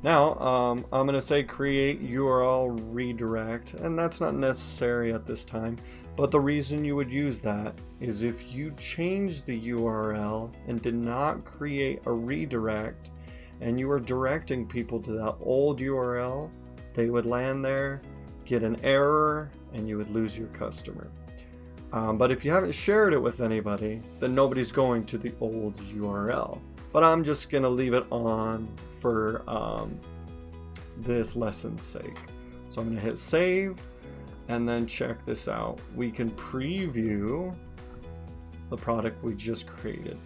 Now, I'm going to say create URL redirect, and that's not necessary at this time. But the reason you would use that is if you change the URL and did not create a redirect, and you were directing people to that old URL, they would land there, get an error, and you would lose your customer. But if you haven't shared it with anybody, then nobody's going to the old URL. But I'm just going to leave it on for this lesson's sake. So I'm going to hit save, and then check this out. We can preview the product we just created.